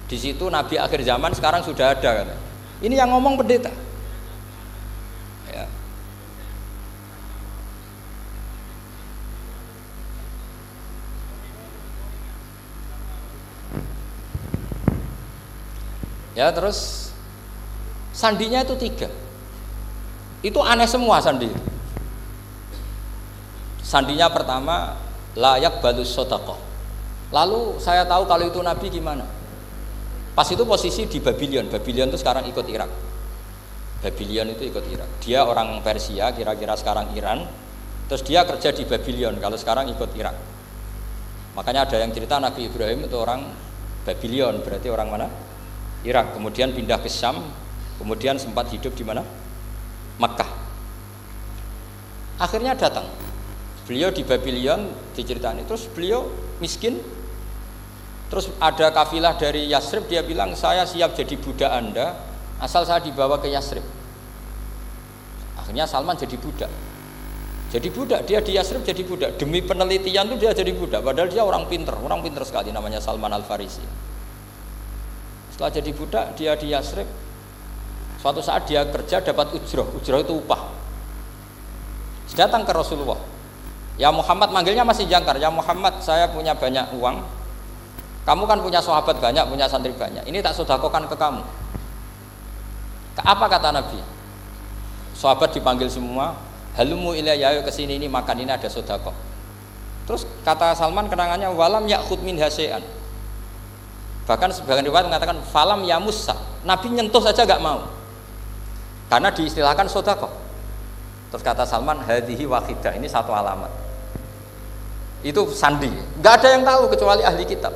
Di situ Nabi akhir zaman sekarang sudah ada. Kata. Ini yang ngomong pendeta. Ya. Ya terus sandinya itu 3. Itu aneh semua sandi. Sandinya pertama layak balus sodaqah. Lalu saya tahu kalau itu Nabi gimana. Pas itu posisi di Babylon. Babylon itu sekarang ikut Irak. Babylon itu ikut Irak. Dia orang Persia, kira-kira sekarang Iran. Terus dia kerja di Babylon. Kalau sekarang ikut Irak. Makanya ada yang cerita Nabi Ibrahim itu orang Babylon. Berarti orang mana? Irak. Kemudian pindah ke Syam. Kemudian sempat hidup di mana? Makkah. Akhirnya datang. Beliau di Babylon diceritani. Terus beliau miskin. Terus ada kafilah dari Yasrib, dia bilang saya siap jadi budak Anda asal saya dibawa ke Yasrib. Akhirnya Salman jadi budak. Jadi budak, dia di Yasrib jadi budak. Demi penelitian tuh dia jadi budak. Padahal dia orang pinter sekali namanya Salman Al Farisi. Setelah jadi budak, dia di Yasrib. Suatu saat dia kerja dapat ujroh itu upah. Datang ke Rasulullah. Ya Muhammad, manggilnya masih jangkar. Ya Muhammad, saya punya banyak uang. Kamu kan punya sahabat banyak, punya santri banyak. Ini tak sedekahkan ke kamu. Apa kata Nabi? Sahabat dipanggil semua, halumu ilayya, ke sini, ini makan, ini ada sedekah. Terus kata Salman kenangannya, walam ya'khud min hasya'an. Bahkan sebagian riwayat mengatakan falam yamussa. Nabi nyentuh saja gak mau. Karena diistilahkan sedekah. Terus kata Salman, hadhihi wahidah, ini satu alamat. Itu sandi. Gak ada yang tahu kecuali ahli kitab.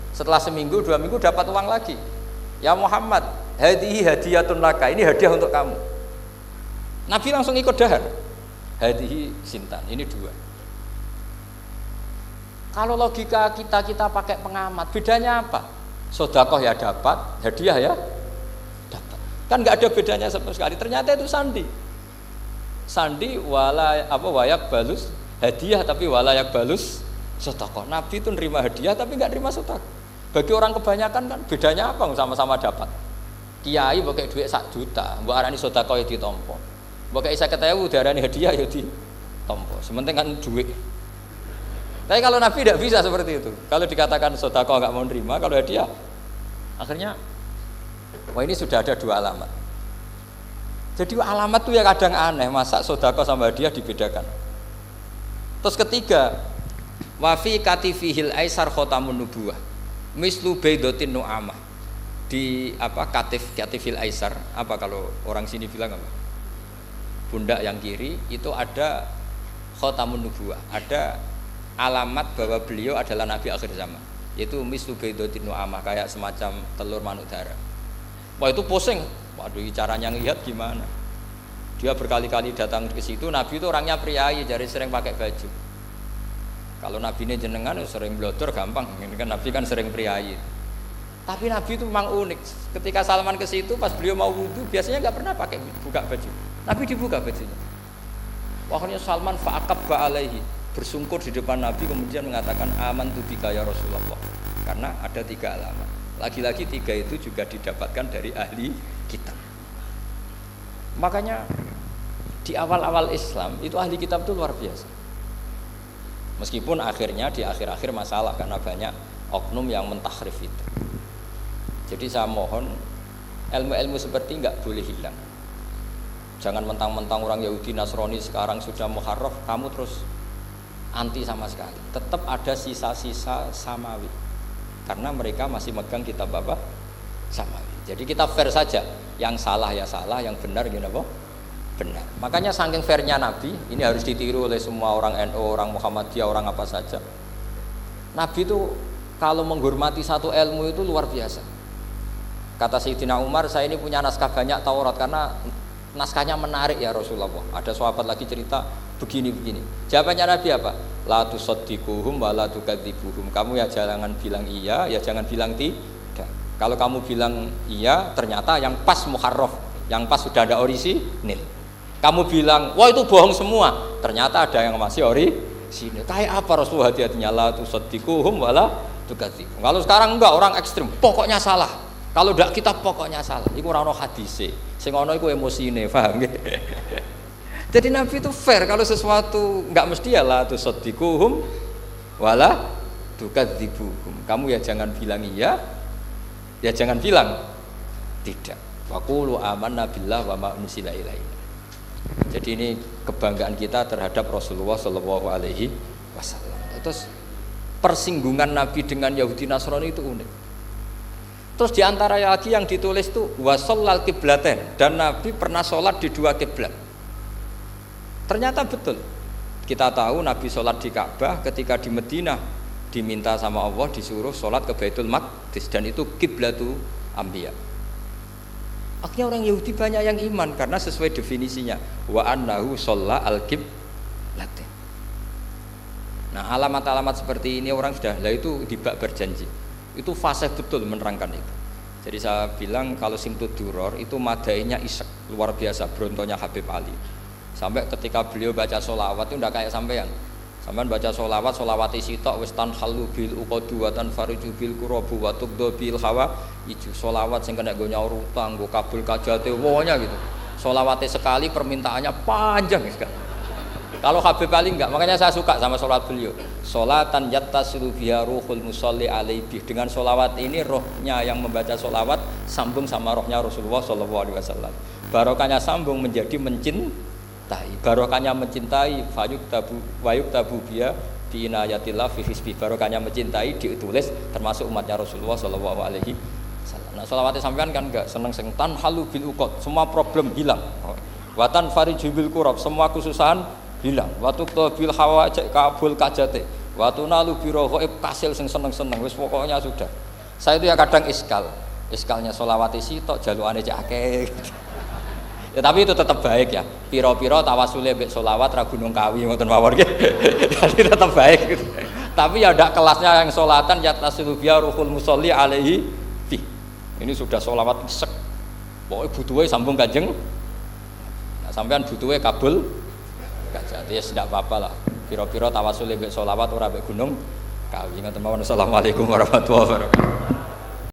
Setelah seminggu, 2 minggu dapat uang lagi. Ya Muhammad, hadhihi hadiyatun laka, ini hadiah untuk kamu. Nabi langsung ikut dahar. Hadhihi sintan, ini 2. Kalau logika kita pakai pengamat, bedanya apa? Sedekah ya dapat, hadiah ya dapat. Kan nggak ada bedanya sama sekali. Ternyata itu sandi. Sandi wayak balus hadiah, tapi walayak balus sedekah. Nabi itu nerima hadiah tapi nggak nerima sedekah. Bagi orang kebanyakan kan bedanya apa? Sama-sama dapat. Kiai pakai duit 1 juta, mbok arani sedekah ya ditampa. Mbok kayak 50.000 diarani hadiah ya ditampa. Sementing kan duit. Tapi kalau Nabi tidak bisa seperti itu. Kalau dikatakan sedekah nggak mau nerima, kalau hadiah, akhirnya, wah ini sudah ada 2 alamat. Jadi alamat itu ya kadang aneh, masa sedekah sama hadiah dibedakan. Terus ketiga, wafi katifihil aisar khotamun nubuwah, mislu baidotin nu'amah. Di katifil aisar, apa kalau orang sini bilang apa? Pundak yang kiri itu ada khotamun nubuwah, ada alamat bahwa beliau adalah nabi akhir zaman, yaitu mislu baidotin nu'amah, kayak semacam telur manuk darah. Wah itu pusing, waduh caranya ngelihat gimana. Dia berkali-kali datang ke situ. Nabi itu orangnya priayi, jadi sering pakai baju. Kalau nabi ini jenengan sering blodor gampang, ini kan nabi kan sering priayi. Tapi nabi itu memang unik. Ketika Salman ke situ, pas beliau mau wudu, biasanya nggak pernah pakai buka baju. Nabi dibuka bajunya. Akhirnya Salman fa'aqabba alaihi, bersungkur di depan Nabi, kemudian mengatakan amantu bika ya Rasulullah. Karena ada 3 alamat. Lagi-lagi 3 itu juga didapatkan dari ahli kitab. Makanya di awal-awal Islam itu ahli kitab itu luar biasa. Meskipun akhirnya di akhir-akhir masalah karena banyak oknum yang mentahrif itu. Jadi saya mohon ilmu-ilmu seperti nggak boleh hilang. Jangan mentang-mentang orang Yahudi Nasrani sekarang sudah muharraf, kamu terus anti sama sekali. Tetap ada sisa-sisa samawi. Karena mereka masih megang kitab apa? Samawi. Jadi kita fair saja. Yang salah ya salah, yang benar gini apa? Benar. Makanya saking fairnya Nabi, ini harus ditiru oleh semua orang NU, orang Muhammadiyah, orang apa saja. Nabi itu kalau menghormati satu ilmu itu luar biasa. Kata Sayyidina Umar, saya ini punya naskah banyak Taurat karena naskahnya menarik ya Rasulullah. Ada sahabat lagi cerita begini-begini. Jawabannya Nabi apa? La tusaddiquhum wa la tukadzibuhum. Kamu ya jangan bilang iya, ya jangan bilang tidak. Kalau kamu bilang iya, ternyata yang pas muharraf, yang pas sudah ada orisinil. Kamu bilang, wah itu bohong semua, ternyata ada yang masih orisinil. Kayak apa Rasulullah hati-hatinya? La tusaddiquhum wa la tukadzibuhum. Kalau sekarang enggak, orang ekstrim, pokoknya salah. Kalau tidak kita pokoknya salah. Iku ora ono hadise. Sing ono iku emosine, paham nggih? Jadi Nabi itu fair, kalau sesuatu enggak mesti ya la tusaddiquhum wala tukadzibuhum. Kamu ya jangan bilang iya, ya jangan bilang tidak. Wa qulu amanna billah wa ma unzila ilaina. Jadi ini kebanggaan kita terhadap Rasulullah sallallahu alaihi wasallam. Terus persinggungan Nabi dengan Yahudi Nasrani itu unik. Terus diantara lagi yang ditulis itu wasallal qiblatain, dan Nabi pernah sholat di 2 kiblat. Ternyata betul. Kita tahu Nabi sholat di Ka'bah, ketika di Madinah diminta sama Allah disuruh sholat ke Baitul Maqdis, dan itu kiblatu anbiya. Akhirnya orang Yahudi banyak yang iman karena sesuai definisinya wa annahu shalla al-qiblatain. Nah alamat-alamat seperti ini orang sudah lah itu dibak berjanji. Itu fasih betul menerangkan itu. Jadi saya bilang kalau Simtud Duror itu madainya isek luar biasa, brontonya Habib Ali. Sampai ketika beliau baca sholawat itu tidak kayak sampean. Sampean baca sholawat, sholawati sitok wis tanhalu bil uqadu wa tanfariju bil qurabu wa tuqdu bil hawa ijo. Sholawat sing kena go nyaur utang, go kabul kajate wonya gitu. Sholawate sekali permintaannya panjang sekali. Kalau Habib Ali enggak, makanya saya suka sama sholat beliau. Sholatan yattasilu biha ruhul musolli alaihi. Dengan sholawat ini rohnya yang membaca sholawat sambung sama rohnya Rasulullah Shallallahu Alaihi Wasallam. Barokahnya sambung menjadi mencintai. Barokahnya mencintai wayuk tabu biha binayatillah fi hisbi. Barokahnya mencintai ditulis termasuk umatnya Rasulullah Shallallahu Alaihi Wasallam. Nah sholawatnya sampean kan enggak seneng tan halu bil uqad, semua problem hilang. Watan fariju bil kurab, semua kesusahan hilang. Waktu bil hawa cek kabul kajate. Waktu nalu biro ghaib kasil sing seneng-seneng wis pokoknya sudah. Saya itu ya kadang iskalnya sholawat isi tok jalukane cek akeh. Ya tapi itu tetap baik ya. Piro-piro tawasule mbek sholawat ra gunung kawi ngoten mawon nggih. Jadi tetap baik gitu. Tapi ya ndak kelasnya yang sholatan yatasilu biya ruhul musolli alaihi fi. Ini sudah sholawat sek. Pokoke butuhe sambung Kanjeng. Nah, sampean butuhe kabul jadi ya tidak apa-apa lah. Piro-piro tawasul mbek sholawat ora mbek gunung kawi. Assalamualaikum warahmatullahi wabarakatuh.